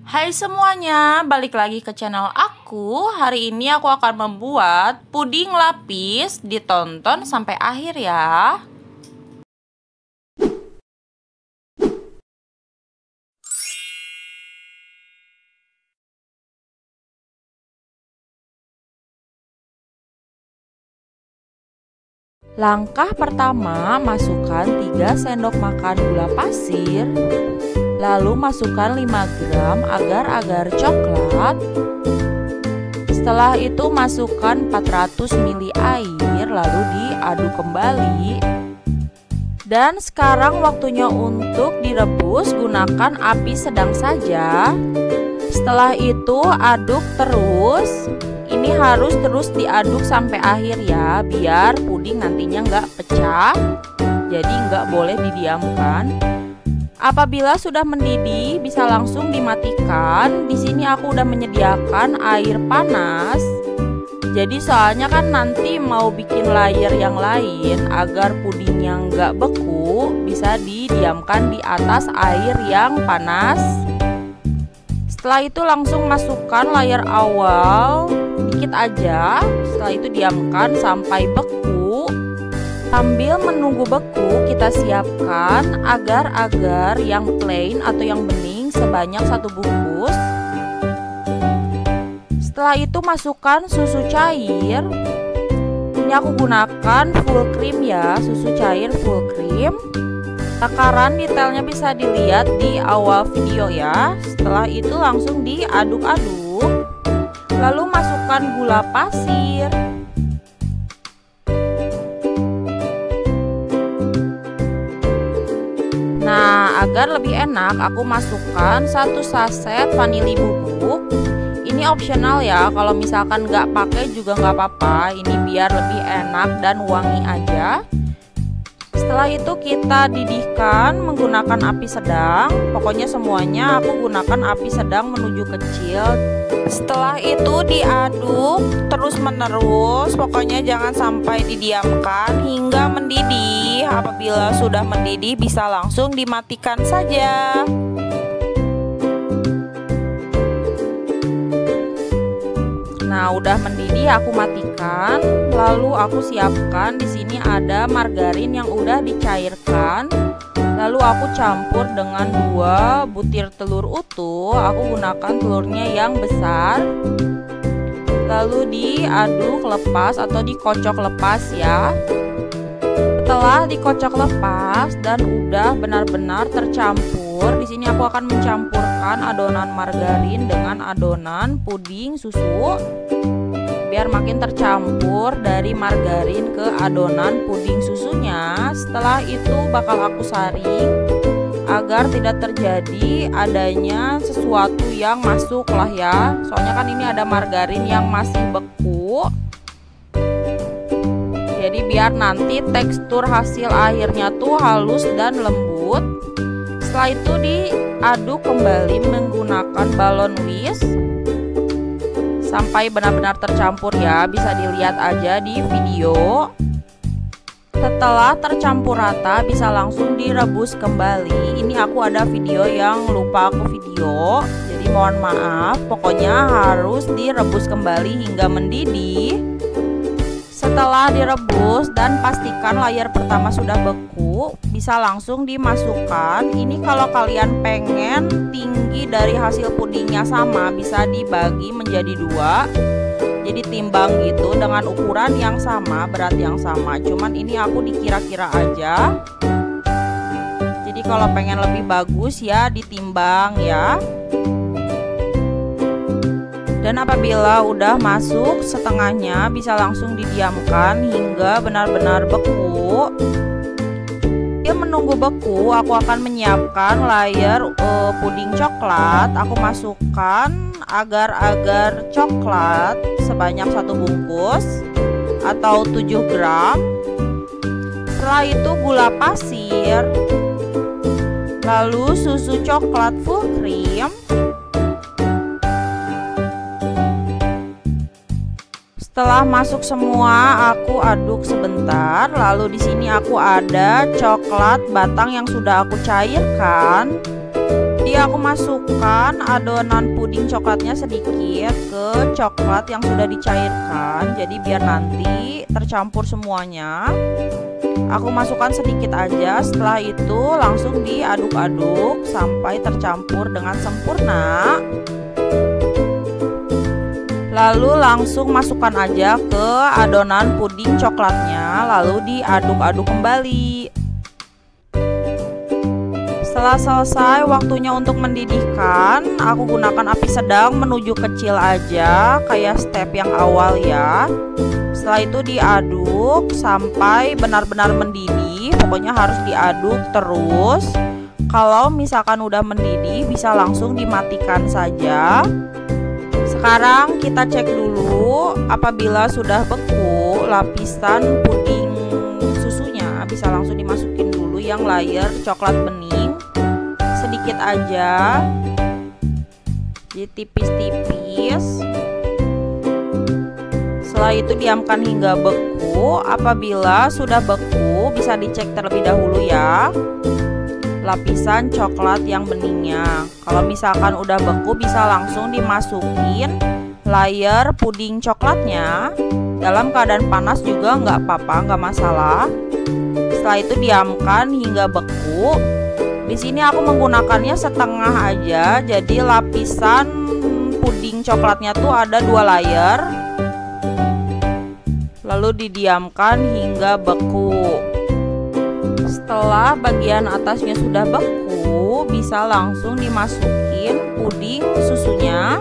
Hai semuanya, balik lagi ke channel aku. Hari ini aku akan membuat puding lapis. Ditonton sampai akhir ya. Langkah pertama, masukkan 3 sendok makan gula pasir. Lalu masukkan 5 gram agar-agar coklat. Setelah itu masukkan 400 ml air, lalu diaduk kembali. Dan sekarang waktunya untuk direbus, gunakan api sedang saja. Setelah itu aduk terus. Ini harus terus diaduk sampai akhir ya, biar puding nantinya nggak pecah. Jadi nggak boleh didiamkan. Apabila sudah mendidih, bisa langsung dimatikan. Di sini aku udah menyediakan air panas. Jadi soalnya kan nanti mau bikin layer yang lain, agar pudingnya nggak beku, bisa didiamkan di atas air yang panas. Setelah itu langsung masukkan layer awal, dikit aja. Setelah itu diamkan sampai beku. Sambil menunggu beku, kita siapkan agar-agar yang plain atau yang bening sebanyak 1 bungkus. Setelah itu masukkan susu cair. Ini aku gunakan full cream ya, susu cair full cream. Takaran detailnya bisa dilihat di awal video ya. Setelah itu langsung diaduk-aduk. Lalu masukkan gula pasir. Nah, agar lebih enak, aku masukkan 1 saset vanili bubuk. Ini opsional ya, kalau misalkan nggak pakai juga nggak apa-apa. Ini biar lebih enak dan wangi aja. Setelah itu kita didihkan menggunakan api sedang. Pokoknya semuanya aku gunakan api sedang menuju kecil. Setelah itu diaduk terus menerus. Pokoknya jangan sampai didiamkan hingga mendidih. Apabila sudah mendidih bisa langsung dimatikan saja. Nah, udah mendidih aku matikan. Lalu aku siapkan di sini ada margarin yang udah dicairkan. Lalu aku campur dengan 2 butir telur utuh. Aku gunakan telurnya yang besar. Lalu diaduk lepas atau dikocok lepas ya. Setelah dikocok lepas dan udah benar-benar tercampur, di sini aku akan mencampurkan adonan margarin dengan adonan puding susu. Biar makin tercampur dari margarin ke adonan puding susunya. Setelah itu bakal aku saring agar tidak terjadi adanya sesuatu yang masuk lah ya. Soalnya kan ini ada margarin yang masih beku. Jadi biar nanti tekstur hasil akhirnya tuh halus dan lembut. Setelah itu diaduk kembali menggunakan balon whisk sampai benar-benar tercampur ya, bisa dilihat aja di video. Setelah tercampur rata bisa langsung direbus kembali. Ini aku ada video yang lupa aku video, jadi mohon maaf. Pokoknya harus direbus kembali hingga mendidih. Setelah direbus dan pastikan layer pertama sudah beku, bisa langsung dimasukkan. Ini kalau kalian pengen tinggi dari hasil pudingnya sama, bisa dibagi menjadi 2. Jadi timbang gitu dengan ukuran yang sama, berat yang sama. Cuman ini aku dikira-kira aja. Jadi kalau pengen lebih bagus ya ditimbang ya. Dan apabila udah masuk setengahnya bisa langsung didiamkan hingga benar-benar beku. Dia menunggu beku, aku akan menyiapkan layer puding coklat. Aku masukkan agar-agar coklat sebanyak 1 bungkus atau 7 gram. Setelah itu gula pasir, lalu susu coklat full cream. Setelah masuk semua, aku aduk sebentar. Lalu di sini aku ada coklat batang yang sudah aku cairkan. Jadi aku masukkan adonan puding coklatnya sedikit ke coklat yang sudah dicairkan. Jadi biar nanti tercampur semuanya. Aku masukkan sedikit aja, setelah itu langsung diaduk-aduk sampai tercampur dengan sempurna. Lalu langsung masukkan aja ke adonan puding coklatnya, lalu diaduk-aduk kembali. Setelah selesai waktunya untuk mendidihkan, aku gunakan api sedang menuju kecil aja, kayak step yang awal ya. Setelah itu diaduk sampai benar-benar mendidih. Pokoknya harus diaduk terus. Kalau misalkan udah mendidih, bisa langsung dimatikan saja. Sekarang kita cek dulu apabila sudah beku lapisan puding susunya. Bisa langsung dimasukin dulu yang layer coklat bening, sedikit aja, jadi tipis-tipis. Setelah itu diamkan hingga beku. Apabila sudah beku, bisa dicek terlebih dahulu ya lapisan coklat yang beningnya. Kalau misalkan udah beku, bisa langsung dimasukin layer puding coklatnya. Dalam keadaan panas juga nggak apa-apa, nggak masalah. Setelah itu diamkan hingga beku. Di sini aku menggunakannya setengah aja, jadi lapisan puding coklatnya tuh ada 2 layer. Lalu didiamkan hingga beku. Setelah bagian atasnya sudah beku, bisa langsung dimasukin puding susunya.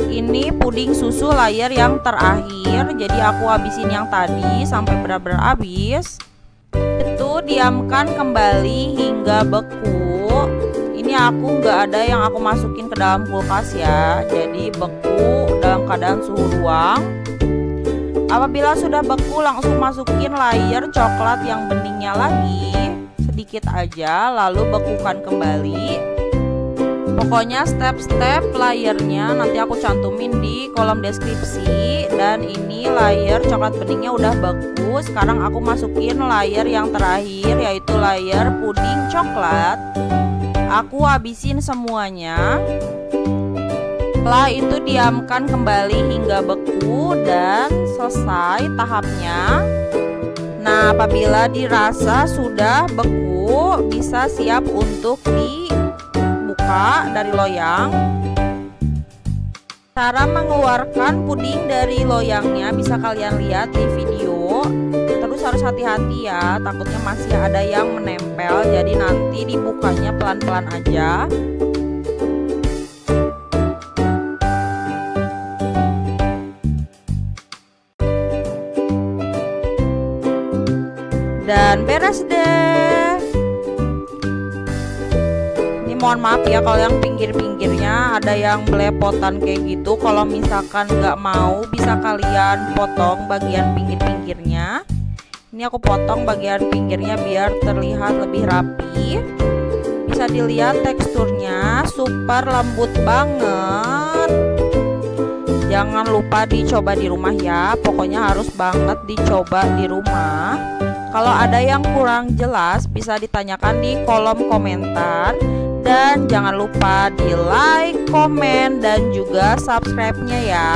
Ini puding susu layer yang terakhir, jadi aku habisin yang tadi sampai benar-benar habis. Itu diamkan kembali hingga beku. Ini aku nggak ada yang aku masukin ke dalam kulkas ya, jadi beku dalam keadaan suhu ruang. Apabila sudah beku, langsung masukin layer coklat yang beningnya lagi sedikit aja, lalu bekukan kembali. Pokoknya step-step layernya nanti aku cantumin di kolom deskripsi. Dan ini layer coklat beningnya udah beku. Sekarang aku masukin layer yang terakhir, yaitu layer puding coklat. Aku habisin semuanya. Setelah itu diamkan kembali hingga beku dan selesai tahapnya. Nah, apabila dirasa sudah beku, bisa siap untuk dibuka dari loyang. Cara mengeluarkan puding dari loyangnya bisa kalian lihat di video. Terus harus hati-hati ya, takutnya masih ada yang menempel. Jadi nanti dibukanya pelan-pelan aja. Dan beres deh. Ini mohon maaf ya kalau yang pinggir-pinggirnya ada yang belepotan kayak gitu. Kalau misalkan nggak mau, bisa kalian potong bagian pinggir-pinggirnya. Ini aku potong bagian pinggirnya biar terlihat lebih rapi. Bisa dilihat teksturnya super lembut banget. Jangan lupa dicoba di rumah ya. Pokoknya harus banget dicoba di rumah. Kalau ada yang kurang jelas bisa ditanyakan di kolom komentar. Dan jangan lupa di like, komen, dan juga subscribe-nya ya.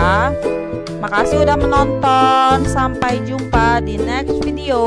Makasih udah menonton. Sampai jumpa di next video.